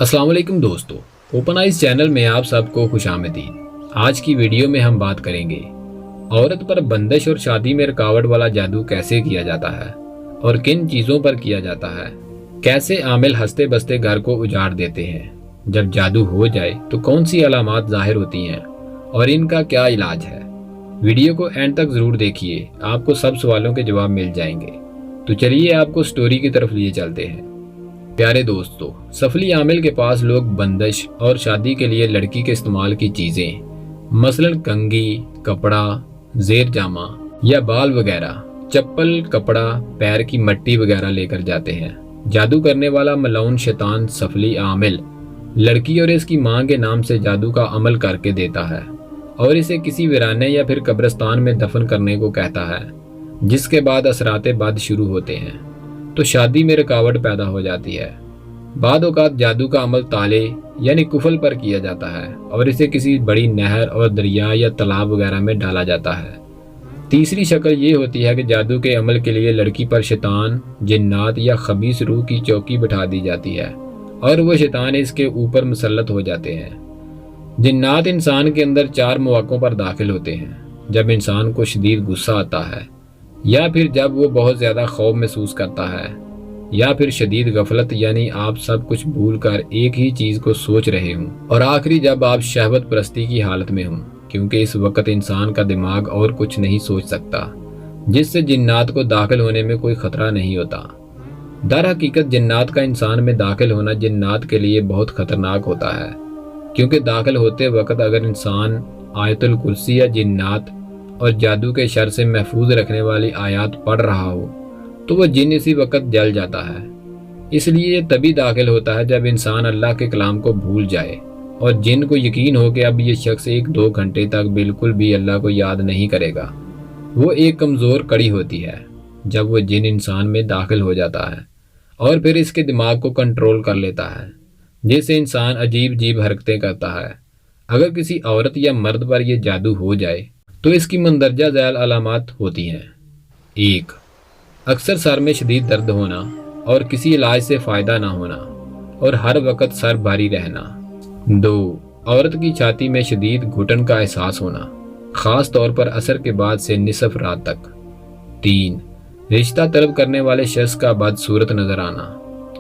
अस्सलाम वालेकुम दोस्तों, ओपन आइज चैनल में आप सबको खुश आमदीद। आज की वीडियो में हम बात करेंगे औरत पर बंदिश और शादी में रुकावट वाला जादू कैसे किया जाता है और किन चीज़ों पर किया जाता है। कैसे आमिल हंसते बसते घर को उजाड़ देते हैं। जब जादू हो जाए तो कौन सी अलामात जाहिर होती हैं और इनका क्या इलाज है। वीडियो को एंड तक ज़रूर देखिए, आपको सब सवालों के जवाब मिल जाएंगे। तो चलिए आपको स्टोरी की तरफ लिए चलते हैं। प्यारे दोस्तों, सफली आमिल के पास लोग बंदिश और शादी के लिए लड़की के इस्तेमाल की चीज़ें मसलन कंघी, कपड़ा, जेर जामा या बाल वगैरह, चप्पल, कपड़ा, पैर की मट्टी वगैरह लेकर जाते हैं। जादू करने वाला मलऊन शैतान सफली आमिल लड़की और इसकी मां के नाम से जादू का अमल करके देता है और इसे किसी वीराने या फिर कब्रिस्तान में दफन करने को कहता है, जिसके बाद असराते बाद शुरू होते हैं तो शादी में रुकावट पैदा हो जाती है। बाद औक़ात जादू का अमल ताले यानी कुफल पर किया जाता है और इसे किसी बड़ी नहर और दरिया या तालाब वगैरह में डाला जाता है। तीसरी शक्ल ये होती है कि जादू के अमल के लिए लड़की पर शैतान, जिन्नात या खबीस रूह की चौकी बिठा दी जाती है और वो शैतान इसके ऊपर मुसल्लत हो जाते हैं। जिन्नात इंसान के अंदर 4 मौक़ों पर दाखिल होते हैं। जब इंसान को शदीद गुस्सा आता है, या फिर जब वो बहुत ज़्यादा खौफ महसूस करता है, या फिर शदीद गफलत यानी आप सब कुछ भूल कर एक ही चीज़ को सोच रहे हों, और आखिरी जब आप शहवत परस्ती की हालत में हों, क्योंकि इस वक्त इंसान का दिमाग और कुछ नहीं सोच सकता, जिससे जिन्नात को दाखिल होने में कोई ख़तरा नहीं होता। दर हकीकत जिन्नात का इंसान में दाखिल होना जिन्नात के लिए बहुत ख़तरनाक होता है, क्योंकि दाखिल होते वक्त अगर इंसान आयतुल कुर्सी या जिन्नात और जादू के शर से महफूज रखने वाली आयात पढ़ रहा हो तो वह जिन इसी वक्त जल जाता है। इसलिए ये तभी दाखिल होता है जब इंसान अल्लाह के कलाम को भूल जाए और जिन को यकीन हो कि अब ये शख्स 1-2 घंटे तक बिल्कुल भी अल्लाह को याद नहीं करेगा। वो एक कमज़ोर कड़ी होती है जब वो जिन इंसान में दाखिल हो जाता है और फिर इसके दिमाग को कंट्रोल कर लेता है, जिससे इंसान अजीब अजीब हरकतें करता है। अगर किसी औरत या मर्द पर यह जादू हो जाए तो इसकी मंदरजा ज़ैल अलामात होती हैं। 1. अक्सर सर में शदीद दर्द होना और किसी इलाज से फ़ायदा ना होना और हर वक्त सर भारी रहना। 2. औरत की छाती में शदीद घुटन का एहसास होना, ख़ास तौर पर असर के बाद से निसफ रात तक। 3. रिश्ता तलब करने वाले शख्स का बदसूरत नज़र आना।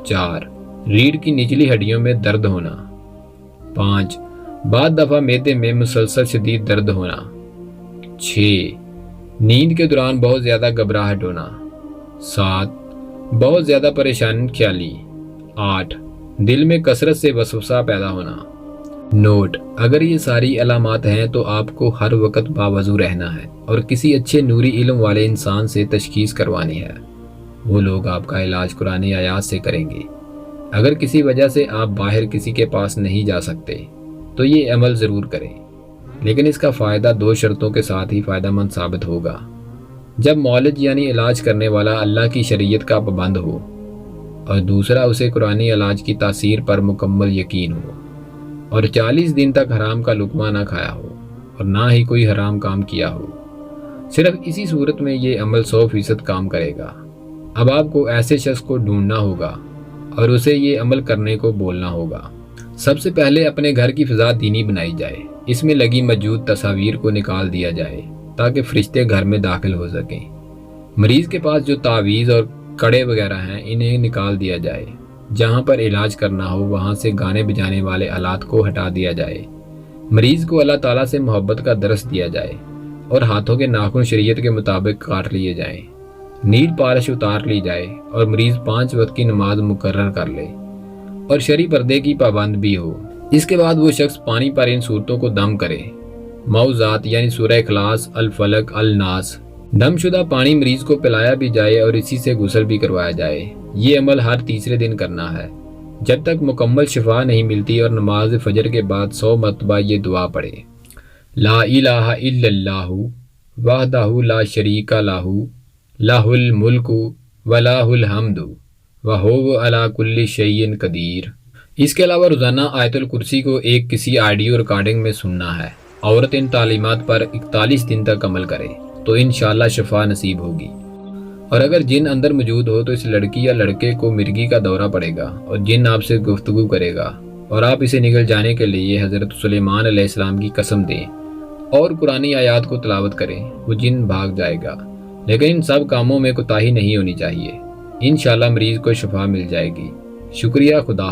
4. रीढ़ की निचली हड्डियों में दर्द होना। 5. बाद दफ़ा मैदे में मुसलसल शदीद दर्द होना। 6. नींद के दौरान बहुत ज़्यादा घबराहट होना। 7. बहुत ज़्यादा परेशान ख्याली। 8. दिल में कसरत से वसवसा पैदा होना। नोट: अगर ये सारी अलामात हैं तो आपको हर वक्त बावजू रहना है और किसी अच्छे नूरी इल्म वाले इंसान से तशखीस करवानी है। वो लोग आपका इलाज कुरानी आयात से करेंगे। अगर किसी वजह से आप बाहर किसी के पास नहीं जा सकते तो ये अमल ज़रूर करें, लेकिन इसका फ़ायदा 2 शर्तों के साथ ही फ़ायदेमंद साबित होगा। जब मौलिज यानी इलाज करने वाला अल्लाह की शरीयत का पाबंद हो, और दूसरा उसे कुरानी इलाज की तासीर पर मुकम्मल यकीन हो, और 40 दिन तक हराम का लुक़मा ना खाया हो और ना ही कोई हराम काम किया हो। सिर्फ इसी सूरत में ये अमल 100% काम करेगा। अब आपको ऐसे शख्स को ढूंढना होगा और उसे ये अमल करने को बोलना होगा। सबसे पहले अपने घर की फ़िज़ा दीनी बनाई जाए। इसमें लगी मौजूद तस्वीर को निकाल दिया जाए ताकि फरिश्ते घर में दाखिल हो सकें। मरीज़ के पास जो तावीज़ और कड़े वगैरह हैं, इन्हें निकाल दिया जाए। जहां पर इलाज करना हो वहां से गाने बजाने वाले आलात को हटा दिया जाए। मरीज़ को अल्लाह ताला से मोहब्बत का दरस दिया जाए और हाथों के नाखून शरीयत के मुताबिक काट लिए जाएं। नील पालिश उतार ली जाए और मरीज़ 5 वक्त की नमाज मुकर्रर कर ले और शरी पर्दे की पाबंद भी हो। इसके बाद वो शख्स पानी पर इन सूरतों को दम करे। मौज़ात यानी सूरह इखलास, अल फलक, अल नास। दमशुदा पानी मरीज को पिलाया भी जाए और इसी से गुस्ल भी करवाया जाए। ये अमल हर तीसरे दिन करना है जब तक मुकम्मल शिफा नहीं मिलती, और नमाज फजर के बाद 100 मरतबा ये दुआ पढ़े। ला इलाहा इल्लल्लाहु वहदहु ला शरीका लहू लहुल मुल्कु व लहुल हम्दु व हुवा अला कुल्ली शैइन कदीर। इसके अलावा रोज़ाना आयतुल कुर्सी को एक किसी ऑडियो रिकॉर्डिंग में सुनना है। औरत इन तालीमात पर 41 दिन तक अमल करे तो इंशाअल्लाह शिफा नसीब होगी। और अगर जिन अंदर मौजूद हो तो इस लड़की या लड़के को मिर्गी का दौरा पड़ेगा और जिन आपसे गुफ्तगू करेगा اور آپ اسے نگل جانے کے لیے حضرت سلیمان علیہ السلام کی قسم دیں اور قرآنی آیات کو تلاوت کریں، وہ جن بھاگ جائے گا۔ لیکن ان سب کاموں میں کوتاہی نہیں ہونی چاہیے۔ انشاءاللہ مریض کو شفا مل جائے گی۔ شکریہ، خدا